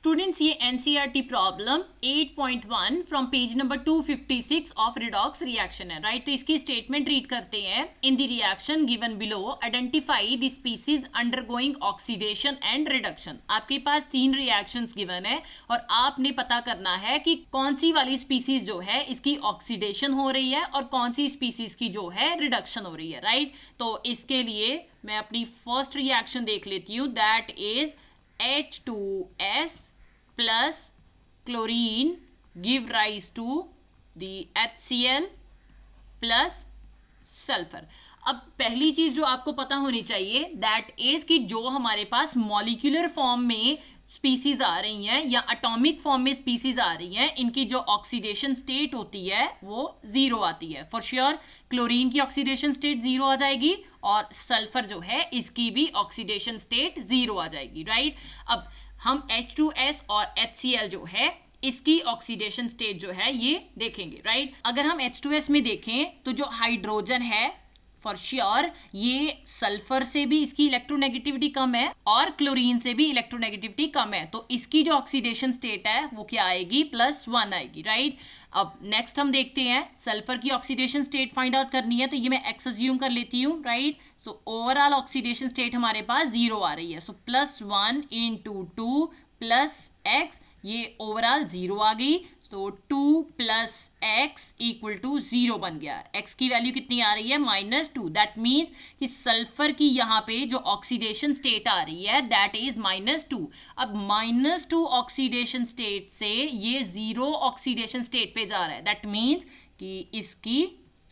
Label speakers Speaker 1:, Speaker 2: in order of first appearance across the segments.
Speaker 1: Students ये NCERT problem 8.1 from page number 256 of redox reaction है, right. तो इसकी स्टेटमेंट रीड करते हैं। In the reaction given below identify the species undergoing oxidation and reduction. आपके पास 3 reactions given है और आपने पता करना है कि कौन सी वाली स्पीसीज जो है इसकी ऑक्सीडेशन हो रही है और कौन सी स्पीसीज की जो है रिडक्शन हो रही है, राइट। तो इसके लिए मैं अपनी फर्स्ट रिएक्शन देख लेती हूँ, that is H2S plus chlorine give rise to the HCl plus sulfur। अब पहली चीज जो आपको पता होनी चाहिए दैट इज कि जो हमारे पास मॉलिक्यूलर फॉर्म में स्पीसीज आ रही हैं या एटॉमिक फॉर्म में स्पीसीज आ रही हैं, इनकी जो ऑक्सीडेशन स्टेट होती है वो 0 आती है। फॉर श्योर क्लोरीन की ऑक्सीडेशन स्टेट 0 आ जाएगी और सल्फर जो है इसकी भी ऑक्सीडेशन स्टेट 0 आ जाएगी, राइट। अब हम H2S और HCl जो है इसकी ऑक्सीडेशन स्टेट जो है ये देखेंगे, राइट। अगर हम H2S में देखें तो जो हाइड्रोजन है फॉर श्योर ये सल्फर से भी इसकी इलेक्ट्रोनेगेटिविटी कम है और क्लोरीन से भी इलेक्ट्रोनेगेटिविटी कम है, तो इसकी जो ऑक्सीडेशन स्टेट है वो क्या आएगी, +1 आएगी, राइट। अब नेक्स्ट हम देखते हैं सल्फर की ऑक्सीडेशन स्टेट फाइंड आउट करनी है, तो ये मैं एक्स अज्यूम कर लेती हूँ, right. So overall oxidation state हमारे पास 0 आ रही है, सो +1 × 2 + x, ये ओवरऑल 0 आ गई। तो 2 + x = 0 बन गया। x की वैल्यू कितनी आ रही है, -2। दैट मीन्स कि सल्फर की यहाँ पे जो ऑक्सीडेशन स्टेट आ रही है दैट इज -2। अब -2 ऑक्सीडेशन स्टेट से ये 0 ऑक्सीडेशन स्टेट पे जा रहा है, दैट मीन्स कि इसकी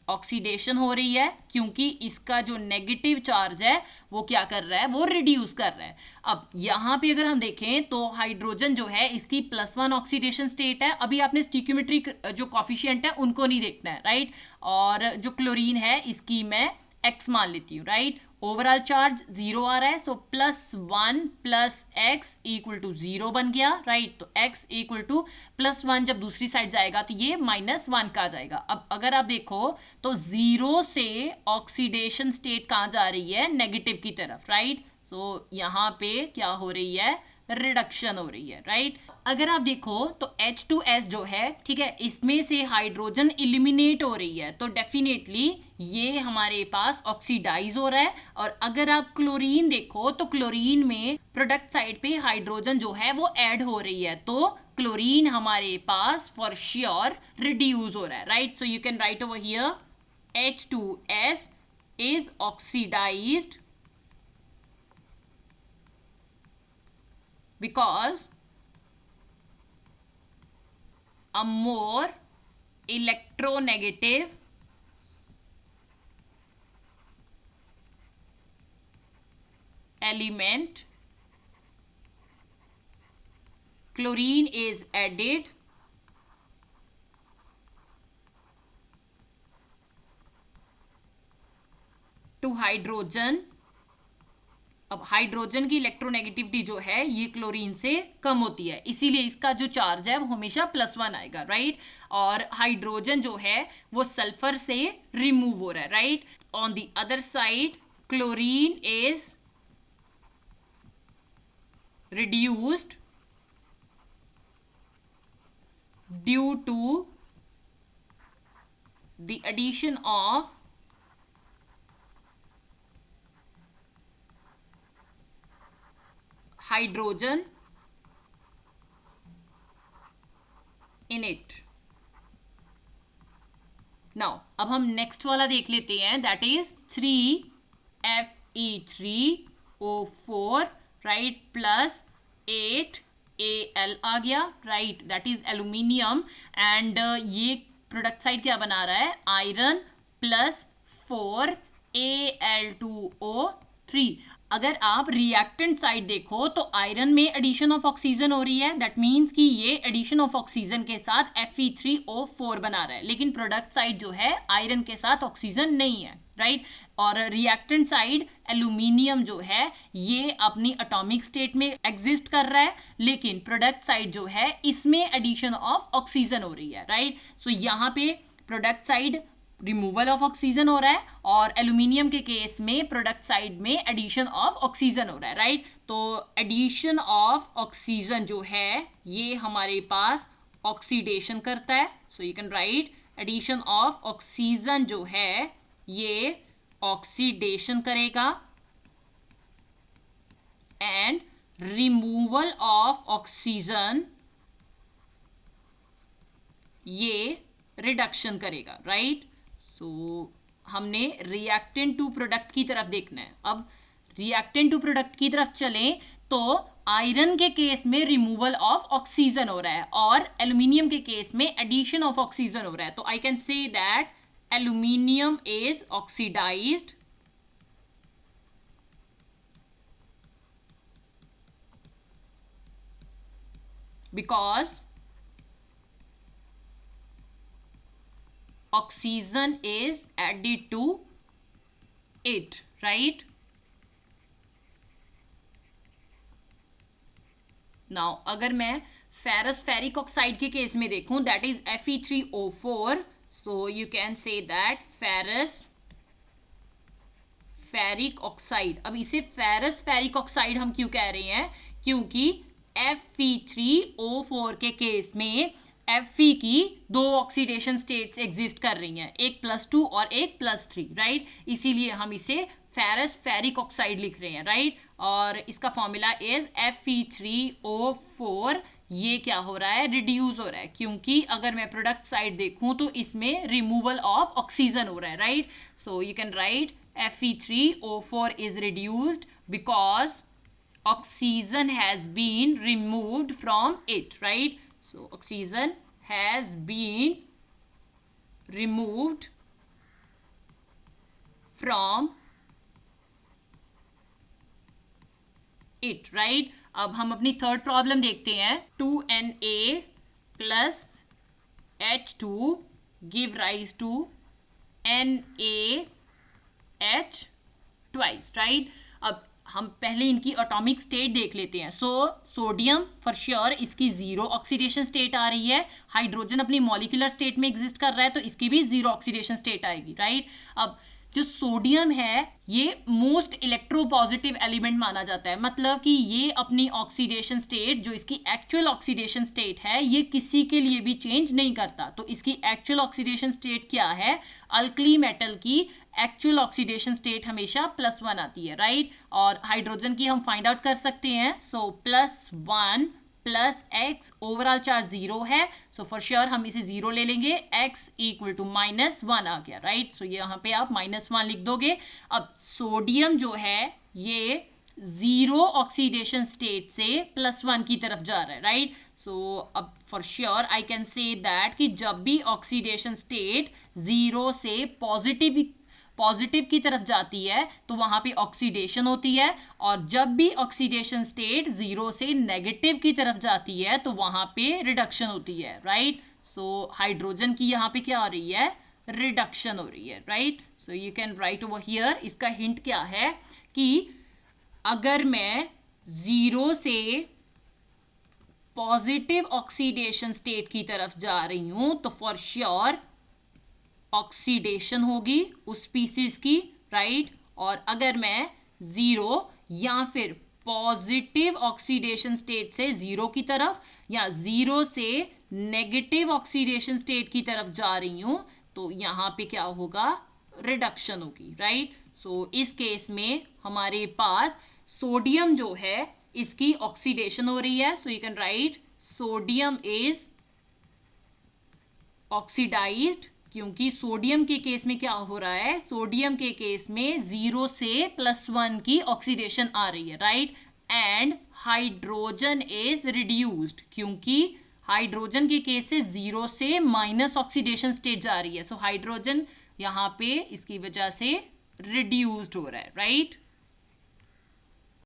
Speaker 1: ऑक्सीडेशन हो रही है क्योंकि इसका जो नेगेटिव चार्ज है वो क्या कर रहा है, वो रिड्यूस कर रहा है। अब यहाँ पे अगर हम देखें तो हाइड्रोजन जो है इसकी +1 ऑक्सीडेशन स्टेट है। अभी आपने स्टिक्योमेट्रिक जो कॉफिशिएंट है उनको नहीं देखना है, राइट। और जो क्लोरीन है इसकी मैं x मान लेती हूँ, राइट। ओवरऑल चार्ज 0 आ रहा है, सो +1 + x = 0 बन गया, राइट। तो x = +1 जब दूसरी साइड जाएगा तो ये -1 का आ जाएगा। अब अगर आप देखो तो 0 से ऑक्सीडेशन स्टेट कहाँ जा रही है, नेगेटिव की तरफ, राइट। सो यहाँ पे क्या हो रही है, रिडक्शन हो रही है, राइट। अगर आप देखो तो H2S जो है, ठीक है, इसमें से हाइड्रोजन इलिमिनेट हो रही है, तो डेफिनेटली ये हमारे पास ऑक्सीडाइज हो रहा है। और अगर आप क्लोरीन देखो तो क्लोरीन में प्रोडक्ट साइड पे हाइड्रोजन जो है वो ऐड हो रही है, तो क्लोरीन हमारे पास फॉर श्योर रिड्यूस हो रहा है, right. So you can write over here H2S is oxidised because a more electronegative element chlorine is added to hydrogen। अब हाइड्रोजन की इलेक्ट्रोनेगेटिविटी जो है ये क्लोरीन से कम होती है, इसीलिए इसका जो चार्ज है वो हमेशा +1 आएगा, राइट। और हाइड्रोजन जो है वो सल्फर से रिमूव हो रहा है, right. On the other side chlorine is reduced due to the addition of hydrogen in it. Now अब हम नेक्स्ट वाला देख लेते हैं, that is 3Fe3O4, right, +8Al आ गया, right, that is aluminium. And ये प्रोडक्ट साइड क्या बना रहा है, आयरन +4Al2O3। अगर आप रिएक्टेंट साइड देखो तो आयरन में एडिशन ऑफ ऑक्सीजन हो रही है, दैट मीन्स कि ये एडिशन ऑफ ऑक्सीजन के साथ Fe3O4 बना रहा है, लेकिन प्रोडक्ट साइड जो है आयरन के साथ ऑक्सीजन नहीं है, राइट। और रिएक्टेंट साइड एल्यूमिनियम जो है ये अपनी एटॉमिक स्टेट में एग्जिस्ट कर रहा है, लेकिन प्रोडक्ट साइड जो है इसमें एडिशन ऑफ ऑक्सीजन हो रही है, राइट। सो यहाँ पे product side removal of oxygen हो रहा है, और एल्यूमिनियम के केस में प्रोडक्ट साइड में एडिशन ऑफ ऑक्सीजन हो रहा है, राइट। तो एडिशन ऑफ ऑक्सीजन जो है ये हमारे पास ऑक्सीडेशन करता है, so you can write addition of oxygen जो है ये ऑक्सीडेशन करेगा, एंड रिमूवल ऑफ ऑक्सीजन ये रिडक्शन करेगा, राइट। सो हमने रिएक्टेंट टू प्रोडक्ट की तरफ देखना है। अब रिएक्टेंट टू प्रोडक्ट की तरफ चलें तो आयरन के केस में रिमूवल ऑफ ऑक्सीजन हो रहा है और एल्यूमिनियम के केस में एडिशन ऑफ ऑक्सीजन हो रहा है। तो I can say that aluminium is oxidised because oxygen is added to it, right? Now अगर मैं फेरस फेरिक ऑक्साइड के केस में देखूं, that is Fe3O4, so you can say that ferrous ferric oxide. अब इसे फेरस फेरिक ऑक्साइड हम क्यों कह रहे हैं, क्योंकि Fe3O4 के केस में Fe की दो ऑक्सीडेशन स्टेट्स एग्जिस्ट कर रही हैं, एक +2 और एक +3, राइट। इसीलिए हम इसे फेरस फेरिक ऑक्साइड लिख रहे हैं, राइट। और इसका फॉर्मूला इज Fe3O4। ये क्या हो रहा है, रिड्यूस हो रहा है, क्योंकि अगर मैं प्रोडक्ट साइड देखूं तो इसमें रिमूवल ऑफ ऑक्सीजन हो रहा है, right. So you can right Fe3O4 is reduced because oxygen has been removed from it, right? So oxygen has been removed from it, right? अब हम अपनी थर्ड प्रॉब्लम देखते हैं। 2Na plus H2 give rise to NaH twice, right? अब हम पहले इनकी atomic state देख लेते हैं। सोडियम फॉर श्योर इसकी जीरो ऑक्सीडेशन स्टेट आ रही है, हाइड्रोजन अपनी मॉलिक्यूलर स्टेट में एग्जिस्ट कर रहा है तो इसकी भी जीरो ऑक्सीडेशन स्टेट आएगी, राइट। अब जो सोडियम है ये मोस्ट इलेक्ट्रोपॉजिटिव एलिमेंट माना जाता है, मतलब कि ये अपनी ऑक्सीडेशन स्टेट जो इसकी एक्चुअल ऑक्सीडेशन स्टेट है ये किसी के लिए भी चेंज नहीं करता। तो इसकी एक्चुअल ऑक्सीडेशन स्टेट क्या है, अल्कली मेटल की एक्चुअल ऑक्सीडेशन स्टेट हमेशा +1 आती है, राइट। और हाइड्रोजन की हम फाइंड आउट कर सकते हैं। सो +1 + x ओवरऑल चार्ज 0 है, सो फॉर श्योर हम इसे 0 ले लेंगे, x = -1 आ गया, राइट। सो यहाँ पे आप -1 लिख दोगे। अब सोडियम जो है ये जीरो ऑक्सीडेशन स्टेट से +1 की तरफ जा रहा है, राइट। सो अब for sure I can say that कि जब भी ऑक्सीडेशन स्टेट 0 से पॉजिटिव की तरफ जाती है तो वहां पे ऑक्सीडेशन होती है, और जब भी ऑक्सीडेशन स्टेट 0 से नेगेटिव की तरफ जाती है तो वहां पे रिडक्शन होती है, राइट। सो हाइड्रोजन की यहाँ पे क्या हो रही है, रिडक्शन हो रही है, right. So you can write over here. इसका हिंट क्या है कि अगर मैं 0 से पॉजिटिव ऑक्सीडेशन स्टेट की तरफ जा रही हूं तो फॉर श्योर ऑक्सीडेशन होगी उस स्पीसीज की, राइट। और अगर मैं 0 या फिर पॉजिटिव ऑक्सीडेशन स्टेट से 0 की तरफ या 0 से नेगेटिव ऑक्सीडेशन स्टेट की तरफ जा रही हूं तो यहाँ पे क्या होगा, रिडक्शन होगी, राइट। सो इस केस में हमारे पास सोडियम जो है इसकी ऑक्सीडेशन हो रही है, so you can write sodium is oxidised, क्योंकि सोडियम के केस में क्या हो रहा है, सोडियम के केस में 0 से +1 की ऑक्सीडेशन आ रही है, right. And hydrogen is reduced, क्योंकि हाइड्रोजन के केस से 0 से माइनस ऑक्सीडेशन स्टेट जा रही है, सो हाइड्रोजन यहाँ पे इसकी वजह से रिड्यूस्ड हो रहा है, राइट।